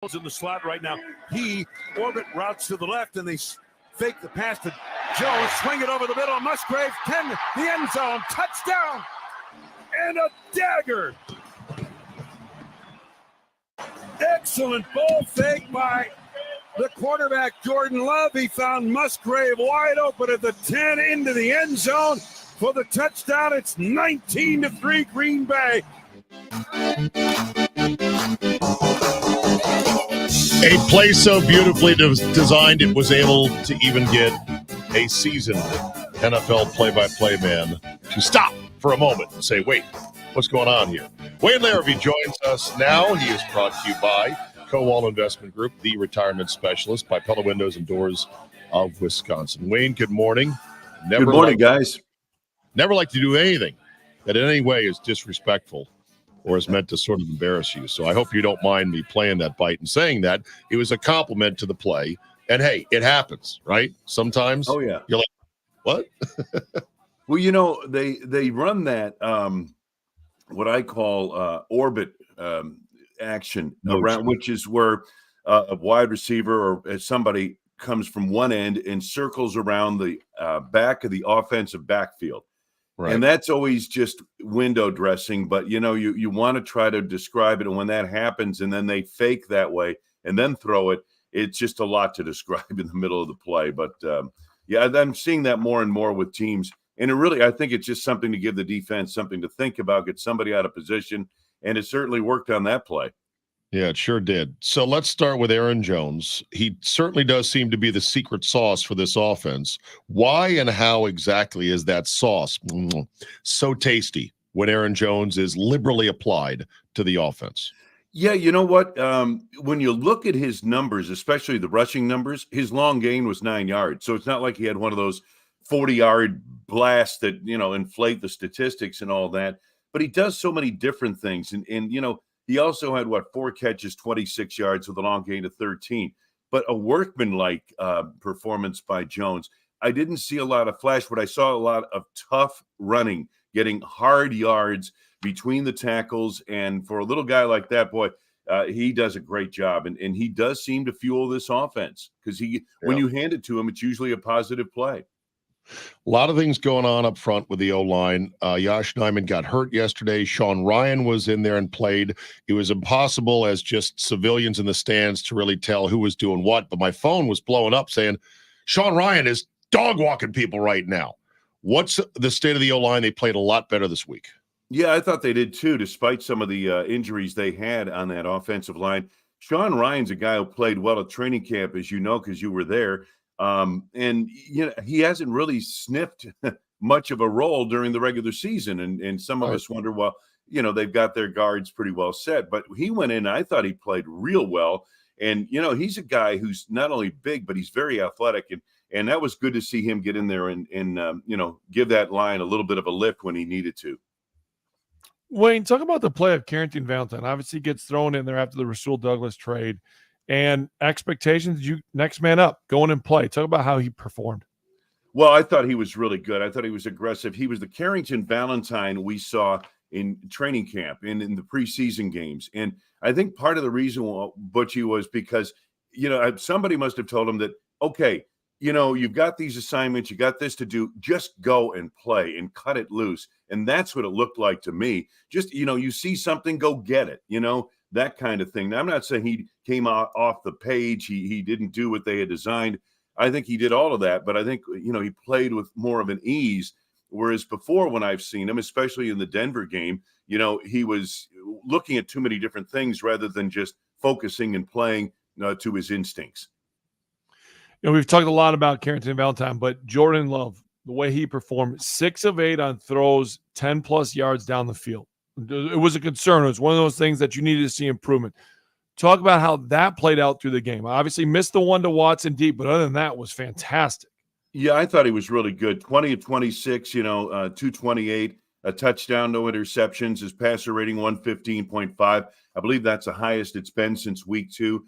in the slot right now. He orbit routes to the left, and they fake the pass to Jones. Swing it over the middle. Musgrave, 10, the end zone. Touchdown! And a dagger. Excellent ball fake by the quarterback, Jordan Love. He found Musgrave wide open at the 10 into the end zone for the touchdown. It's 19-3 Green Bay. A play so beautifully designed, it was able to even get a seasoned NFL play-by-play man to stop for a moment and say, wait, what's going on here? Wayne Larrivee joins us now. He is brought to you by Cowall Investment Group, the retirement specialist by Pella Windows and Doors of Wisconsin. Wayne, good morning. Good morning, guys. Never like to do anything that in any way is disrespectful or is meant to sort of embarrass you. So I hope you don't mind me playing that bite and saying that. It was a compliment to the play. And, hey, it happens, right? Sometimes. Oh, yeah. You're like, what? Well, you know, they run that what I call orbit action around, which is where a wide receiver or somebody comes from one end and circles around the back of the offensive backfield. Right. And that's always just window dressing. But, you know, you want to try to describe it. And when that happens and then they fake that way and then throw it, it's just a lot to describe in the middle of the play. But, yeah, I'm seeing that more and more with teams. And it really, I think it's just something to give the defense something to think about, get somebody out of position. And it certainly worked on that play. Yeah, it sure did. So let's start with Aaron Jones. He certainly does seem to be the secret sauce for this offense. Why and how exactly is that sauce so tasty when Aaron Jones is liberally applied to the offense? Yeah, you know what? When you look at his numbers, especially the rushing numbers, his long gain was 9 yards. So it's not like he had one of those 40-yard blasts that, you know, inflate the statistics and all that. But he does so many different things. And you know, he also had, 4 catches, 26 yards with a long gain of 13. But a workmanlike performance by Jones. I didn't see a lot of flash, but I saw a lot of tough running, getting hard yards between the tackles. And for a little guy like that, boy, he does a great job. And he does seem to fuel this offense because when you hand it to him, it's usually a positive play. A lot of things going on up front with the O-line. Yosh Nijman got hurt yesterday. Sean Ryan was in there and played. It was impossible as just civilians in the stands to really tell who was doing what. But my phone was blowing up saying, Sean Ryan is dog-walking people right now. What's the state of the O-line? They played a lot better this week. Yeah, I thought they did too, despite some of the injuries they had on that offensive line. Sean Ryan's a guy who played well at training camp, as you know, because you were there. And you know, he hasn't really sniffed much of a role during the regular season. And some of us wonder, well, you know, they've got their guards pretty well set. But he went in, I thought he played real well. And, you know, he's a guy who's not only big, but he's very athletic. And that was good to see him get in there and you know, give that line a little bit of a lift when he needed to. Wayne, talk about the play of Kartin Valentine. Obviously gets thrown in there after the Rasul Douglas trade. And expectations, you next man up, go in and play. Talk about how he performed. Well, I thought he was really good. I thought he was aggressive. He was the Kartin Valentine we saw in training camp and in the preseason games. And I think part of the reason, Butchie, was because, you know, somebody must have told him that, okay, you know, you've got these assignments, you got this to do, just go and play and cut it loose. And that's what it looked like to me. Just, you know, you see something, go get it, you know, that kind of thing. Now, I'm not saying he came out off the page. He didn't do what they had designed. I think he did all of that, but I think, you know, he played with more of an ease. Whereas before, when I've seen him, especially in the Denver game, you know, he was looking at too many different things rather than just focusing and playing to his instincts. You know, we've talked a lot about Kartin Valentine, but Jordan Love, the way he performed, 6 of 8 on throws, 10+ yards down the field. It was a concern. It was one of those things that you needed to see improvement. Talk about how that played out through the game. Obviously missed the one to Watson deep, but other than that, was fantastic. Yeah, I thought he was really good. 20 of 26, you know, 228, a touchdown, no interceptions. His passer rating 115.5. I believe that's the highest it's been since week 2.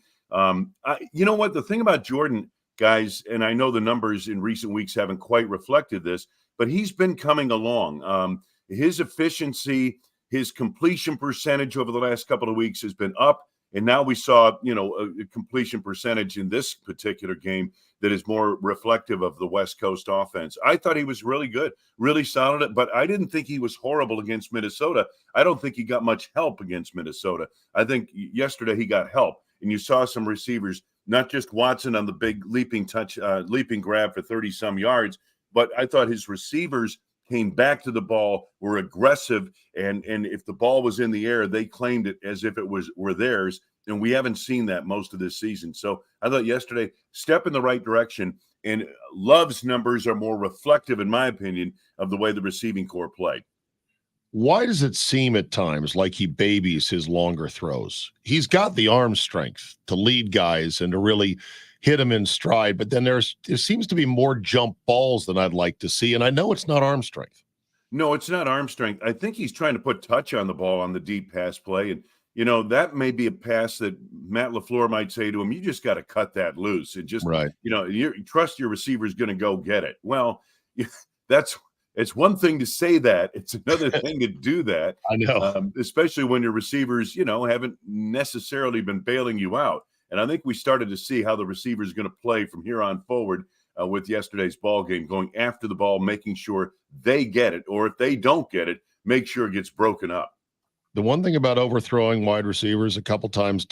You know what? The thing about Jordan, guys, and I know the numbers in recent weeks haven't quite reflected this, but he's been coming along. His efficiency, his completion percentage over the last couple of weeks has been up. And now we saw, a completion percentage in this particular game that is more reflective of the West Coast offense. I thought he was really good, really solid, but I didn't think he was horrible against Minnesota. I don't think he got much help against Minnesota. I think yesterday he got help, and you saw some receivers, not just Watson on the big leaping grab for 30-some yards, but I thought his receivers came back to the ball, were aggressive, and if the ball was in the air, they claimed it as if it were theirs, and we haven't seen that most of this season. So I thought yesterday, step in the right direction, and Love's numbers are more reflective, in my opinion, of the way the receiving corps played. Why does it seem at times like he babies his longer throws? He's got the arm strength to lead guys and to really hit him in stride, but then there seems to be more jump balls than I'd like to see, and I know it's not arm strength. No, it's not arm strength. I think he's trying to put touch on the ball on the deep pass play, and that may be a pass that Matt LaFleur might say to him, you just got to cut that loose and just, right. You trust your receiver is going to go get it. Well, it's one thing to say that. It's another thing to do that. I know. Especially when your receivers, haven't necessarily been bailing you out. And I think we started to see how the receiver is going to play from here on forward with yesterday's ball game, going after the ball, making sure they get it, or if they don't get it, make sure it gets broken up. The one thing about overthrowing wide receivers a couple times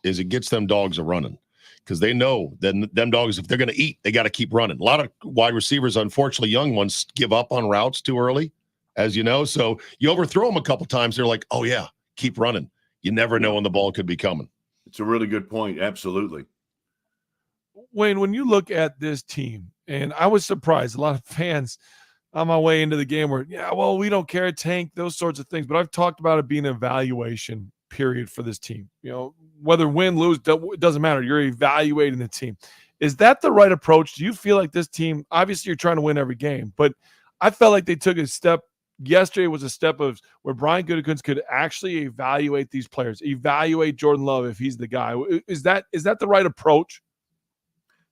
is it gets them dogs a running, because they know that them dogs, if they're going to eat, they got to keep running. A lot of wide receivers, unfortunately, young ones, give up on routes too early, as you know. So you overthrow them a couple times, they're like, oh, yeah, keep running. You never know when the ball could be coming. It's a really good point. Absolutely. Wayne, when you look at this team, and I was surprised, a lot of fans on my way into the game were, we don't care, tank, those sorts of things. But I've talked about it being an evaluation period for this team. Whether win, lose, it doesn't matter. You're evaluating the team. Is that the right approach? Do you feel like this team, obviously you're trying to win every game, but I felt like they took a step. Yesterday was a step of where Brian Gutekunst could actually evaluate these players, evaluate Jordan Love if he's the guy. Is that the right approach?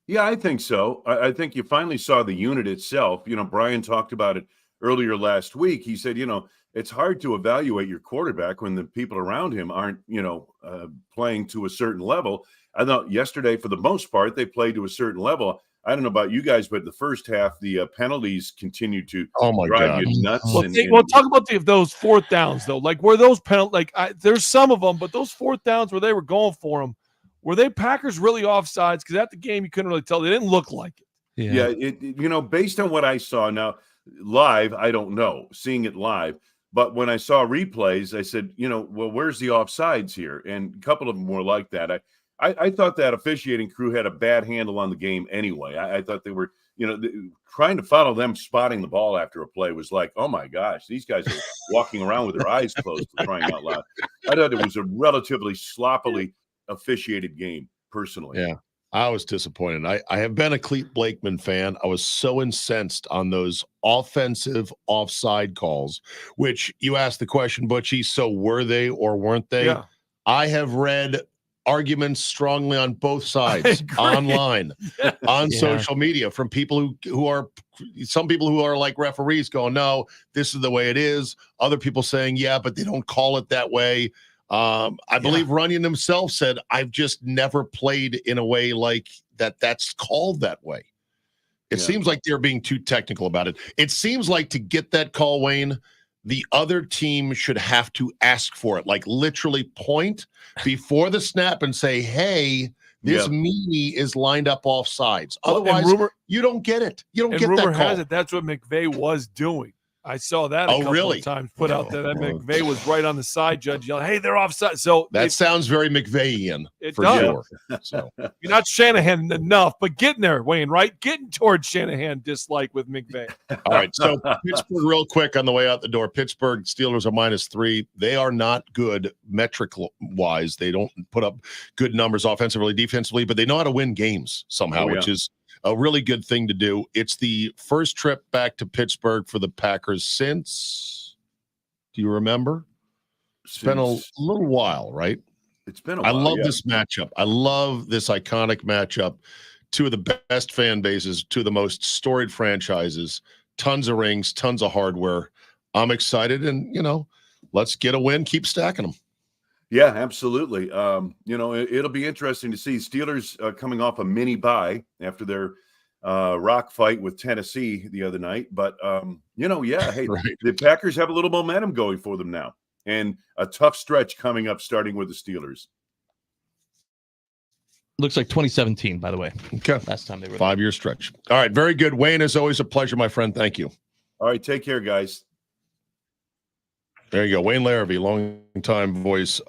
Yeah, I think so. I think you finally saw the unit itself. Brian talked about it earlier last week. He said, it's hard to evaluate your quarterback when the people around him aren't, playing to a certain level. I thought yesterday, for the most part, they played to a certain level. I don't know about you guys, but the first half, the penalties continued to drive you nuts. Well, talk about those fourth downs, though. Like, were those penalties? There's some of them, but those fourth downs where they were going for them, were they Packers really offsides? Because at the game, you couldn't really tell. They didn't look like it. Yeah, based on what I saw now live, I don't know, seeing it live. But when I saw replays, I said, where's the offsides here? And a couple of them were like that. I thought that officiating crew had a bad handle on the game anyway. I thought they were, trying to follow them spotting the ball after a play was like, oh my gosh, these guys are walking around with their eyes closed, for crying out loud. I thought it was a relatively sloppily officiated game, personally. Yeah, I was disappointed. I have been a Clete Blakeman fan. I was so incensed on those offensive offside calls, which you asked the question, Butchie, so were they or weren't they? Yeah. I have read arguments strongly on both sides, online, on social media, from people who are some people who are like referees going, no, this is the way it is. Other people saying, yeah, but they don't call it that way. I believe Runyon himself said, I've just never played in a way like that's called that way. It seems like they're being too technical about it. It seems like to get that call, Wayne, the other team should have to ask for it, like literally point before the snap and say, hey, this meanie is lined up off sides. Otherwise, you don't get it. You don't get that call. Rumor has it that's what McVay was doing. I saw that a couple of times put out there that McVay was right on the side, judge yelling, hey, they're offside. So that sounds very McVayian for does. Sure. So. You're not Shanahan enough, but getting there, Wayne, right? Getting towards Shanahan dislike with McVay. All right, so Pittsburgh real quick on the way out the door. Pittsburgh Steelers are -3. They are not good metric-wise. They don't put up good numbers offensively, defensively, but they know how to win games somehow, which is a really good thing to do. It's the first trip back to Pittsburgh for the Packers since, do you remember? It's been a little while, right? It's been a while. I love this matchup. I love this iconic matchup. Two of the best fan bases, two of the most storied franchises, tons of rings, tons of hardware. I'm excited, and, let's get a win, keep stacking them. Yeah, absolutely. It'll be interesting to see Steelers coming off a mini bye after their rock fight with Tennessee the other night. But, hey, Right. the Packers have a little momentum going for them now and a tough stretch coming up starting with the Steelers. Looks like 2017, by the way. Okay. Last time they were 5-year stretch. All right. Very good. Wayne, as always, a pleasure, my friend. Thank you. All right. Take care, guys. There you go. Wayne Larrivee, long-time voice